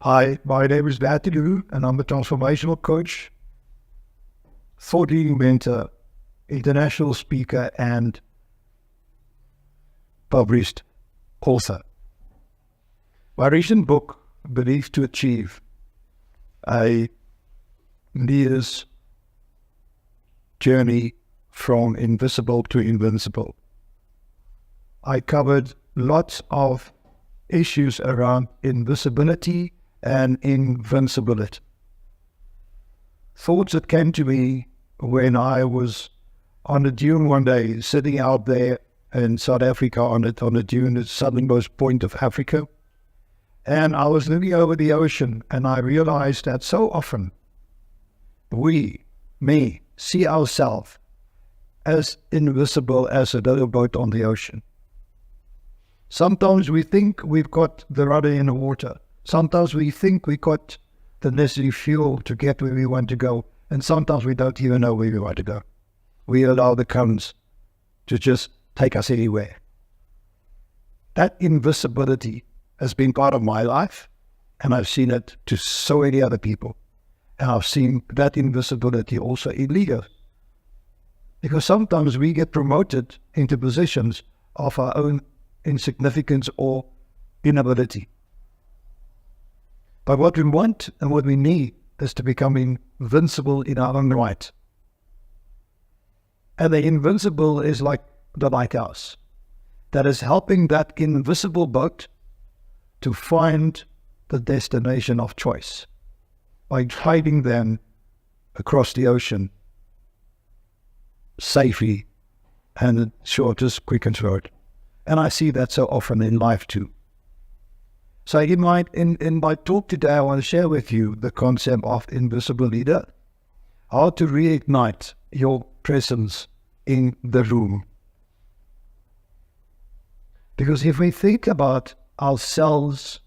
Hi, my name is Dune, and I'm a transformational coach, thought leading mentor, international speaker, and published author. My recent book, Belief to Achieve, a leader's journey from invisible to invincible. I covered lots of issues around invisibility and invincibility. Thoughts that came to me when I was on the dune one day, sitting out there in South Africa on the dune, the southernmost point of Africa. And I was looking over the ocean, and I realized that so often we see ourselves as invisible as a little boat on the ocean. Sometimes we think we've got the rudder in the water. Sometimes we think we got the necessary fuel to get where we want to go. And sometimes we don't even know where we want to go. We allow the currents to just take us anywhere. That invisibility has been part of my life, and I've seen it to so many other people. And I've seen that invisibility also in leaders. Because sometimes we get promoted into positions of our own insignificance or inability. But what we want and what we need is to become invincible in our own right. And the invincible is like the lighthouse that is helping that invisible boat to find the destination of choice by guiding them across the ocean safely and the shortest, quickest road. And I see that so often in life too. So in my talk today, I want to share with you the concept of invisible leader, how to reignite your presence in the room. Because if we think about ourselves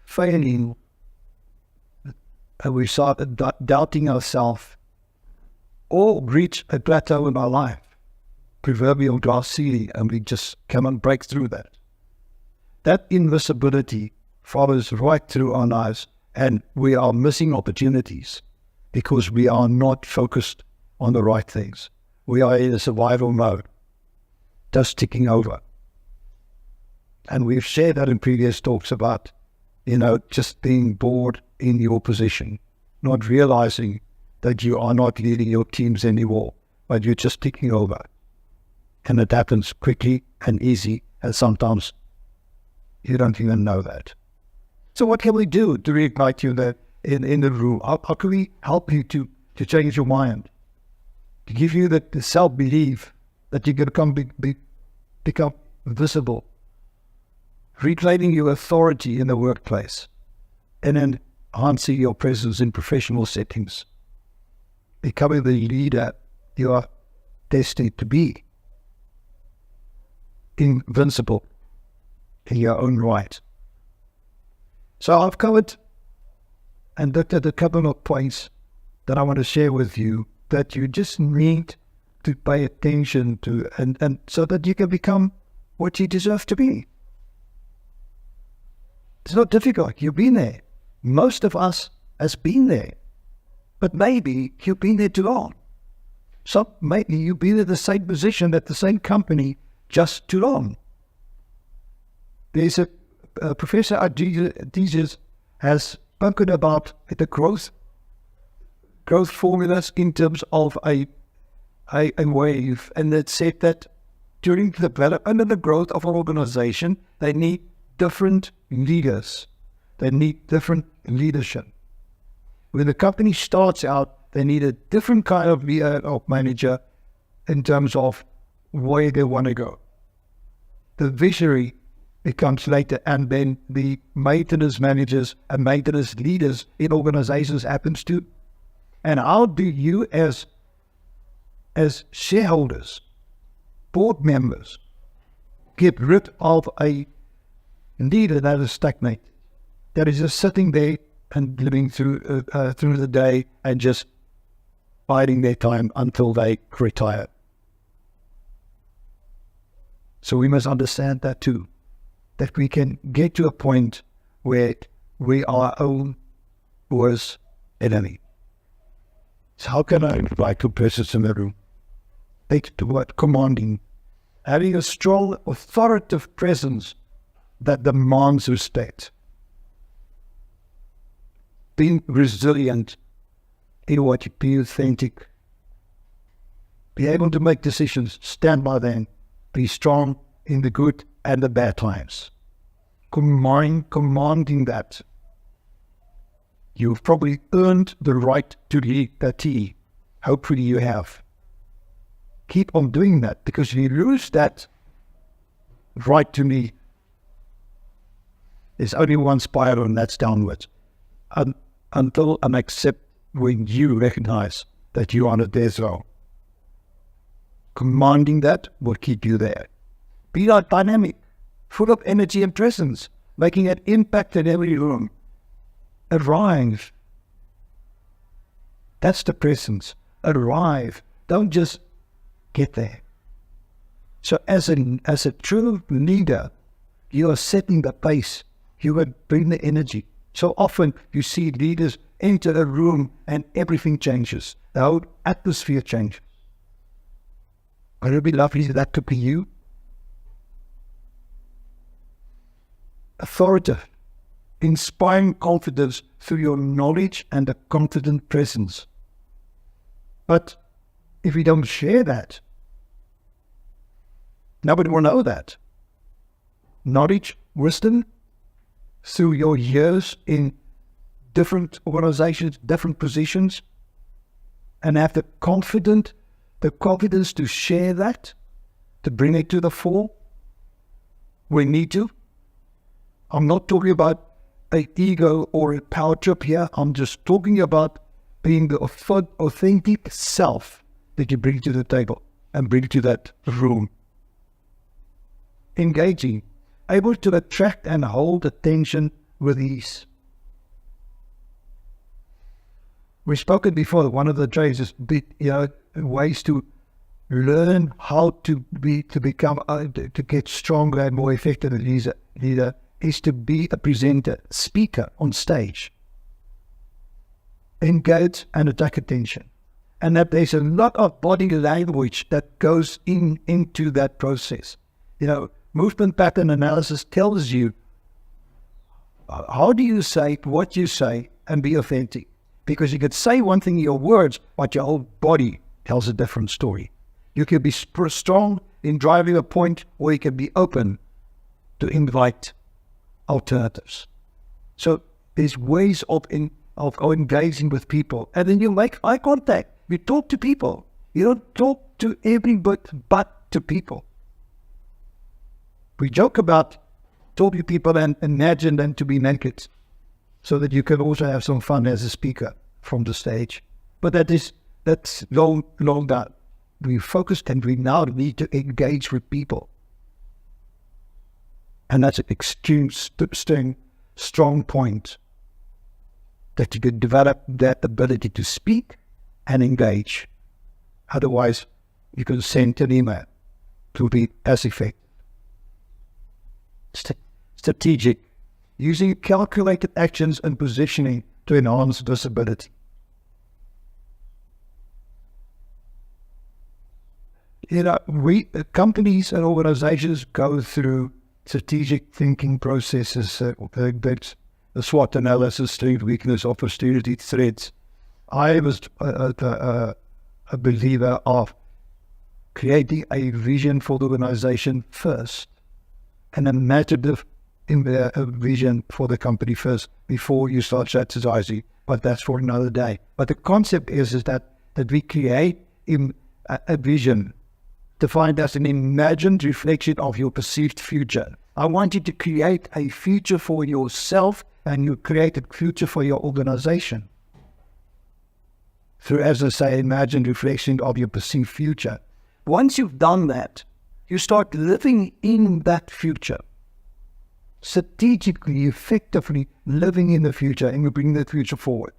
failing, and we start doubting ourselves, or reach a plateau in our life, proverbial glass ceiling, and we just cannot break through that. That invisibility follows right through our lives, and we are missing opportunities because we are not focused on the right things. We are in a survival mode, just ticking over. And we've shared that in previous talks about, just being bored in your position, not realizing that you are not leading your teams anymore, but you're just ticking over. And it happens quickly and easy, and sometimes you don't even know that. So what can we do to reignite you in the room? How can we help you to change your mind? To give you the self-belief that you can become visible, reclaiming your authority in the workplace, and enhancing your presence in professional settings, becoming the leader you are destined to be, invincible in your own right. So I've covered and looked at a couple of points that I want to share with you that you just need to pay attention to, and so that you can become what you deserve to be. It's not difficult. You've been there. Most of us has been there. But maybe you've been there too long. So maybe you've been in the same position at the same company just too long. There's a Professor Adizes has spoken about the growth formulas in terms of a wave, and it said that during the development and the growth of an organization, they need different leaders. They need different leadership. When the company starts out, they need a different kind of leader or manager in terms of where they want to go. The visionary becomes later, and then the maintenance managers and maintenance leaders in organizations happens too. And how do you as shareholders, board members, get rid of a leader that is stagnated, that is just sitting there and living through the day and just biding their time until they retire? So we must understand that too, that we can get to a point where we are our own worst enemy. So how can I invite your presence in the room? Take the word commanding. Having a strong, authoritative presence that demands respect. Being resilient in what you be authentic. Be able to make decisions, stand by them. Be strong in the good and the bad times. Commanding that. You've probably earned the right to liberty. Hopefully you have. Keep on doing that, because if you lose that right to me, there's only one spiral, and that's downwards. Until and except when you recognize that you're on a death row. Commanding that will keep you there. Be dynamic, full of energy and presence, making an impact in every room. Arrive. That's the presence. Arrive. Don't just get there. So as a true leader, you are setting the pace. You will bring the energy. So often you see leaders enter a room and everything changes. The whole atmosphere changes. Would it be lovely if that could be you? Authoritative. Inspiring confidence through your knowledge and a confident presence. But if we don't share that, nobody will know that. Knowledge, wisdom, through your years in different organizations, different positions, and have the confidence to share that, to bring it to the fore. We need to. I'm not talking about an ego or a power trip here. I'm just talking about being the authentic self that you bring to the table and bring to that room. Engaging, able to attract and hold attention with ease. We've spoken before, one of the traits is ways to learn how to get stronger and more effective as a leader is to be a presenter, speaker on stage. Engage and attract attention. And that there's a lot of body language that goes into that process. Movement pattern analysis tells you how do you say what you say and be authentic. Because you could say one thing in your words, but your whole body tells a different story. You can be strong in driving a point, or you can be open to invite alternatives. So there's ways of engaging with people. And then you make eye contact. You talk to people. You don't talk to everybody but to people. We joke about talking to people and imagine them to be naked, so that you can also have some fun as a speaker from the stage. But that's long done. We focused, and we now need to engage with people. And that's an extreme strong point, that you can develop that ability to speak and engage. Otherwise, you can send an email to be as effective. Strategic, using calculated actions and positioning to enhance visibility. Companies and organizations go through strategic thinking processes, the SWOT analysis, strength, weakness, opportunity, threats. I was a believer of creating a vision for the organization first, an imaginative vision for the company first before you start strategizing. But that's for another day. But the concept is that we create a vision defined as an imagined reflection of your perceived future. I want you to create a future for yourself, and you create a future for your organization through, as I say, imagined reflection of your perceived future. Once you've done that, you start living in that future, strategically, effectively living in the future, and you bring the future forward.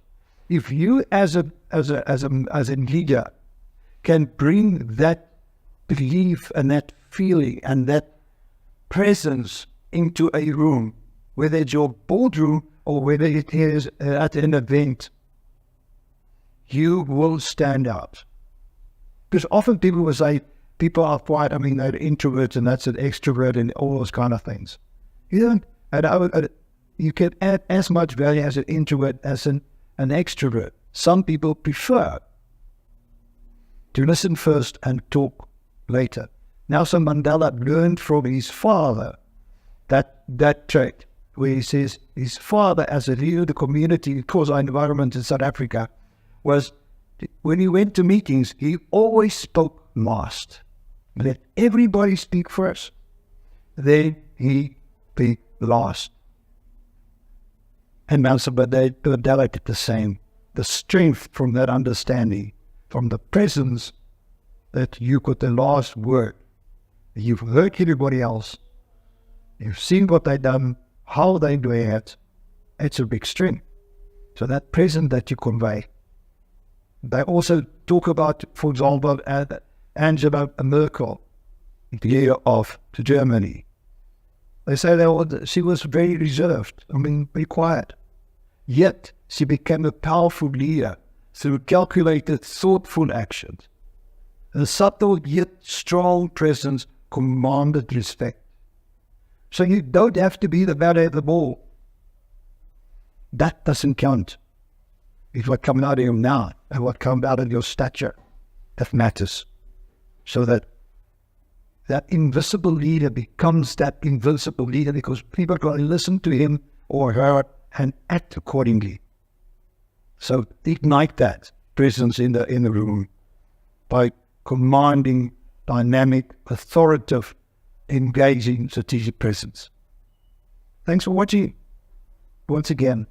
If you, as a leader, can bring that belief and that feeling and that presence into a room, whether it's your boardroom or whether it is at an event, you will stand out. Because often people will say, people are quiet, they're introverts and that's an extrovert and all those kind of things. You don't, you can add as much value as an introvert as an extrovert. Some people prefer to listen first and talk later. Nelson Mandela learned from his father that trait, where he says his father, as a leader of the community, because our environment in South Africa, was when he went to meetings, he always spoke last. Let everybody speak first, then he speak last. And Nelson Mandela did the same. The strength from that understanding, from the presence that you got the last word. You've heard everybody else. You've seen what they've done, how they're doing it. It's a big strength. So that presence that you convey. They also talk about, for example, Angela Merkel, the leader of Germany. They say she was very reserved, very quiet. Yet she became a powerful leader through calculated, thoughtful actions. A subtle yet strong presence commanded respect. So you don't have to be the ballet of the ball. That doesn't count. It's what comes out of your mouth and what comes out of your stature that matters. So that invisible leader becomes that invincible leader because people are going to listen to him or her and act accordingly. So ignite that presence in the room by commanding, dynamic, authoritative, engaging, strategic presence. Thanks for watching once again.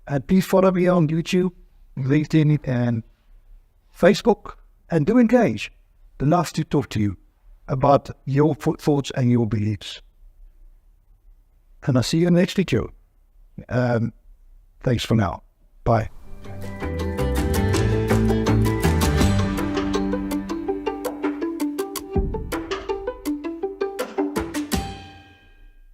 And please follow me on YouTube, LinkedIn, and Facebook. And do engage. I'd love to talk to you about your thoughts and your beliefs. And I'll see you next video. Thanks for now. Bye.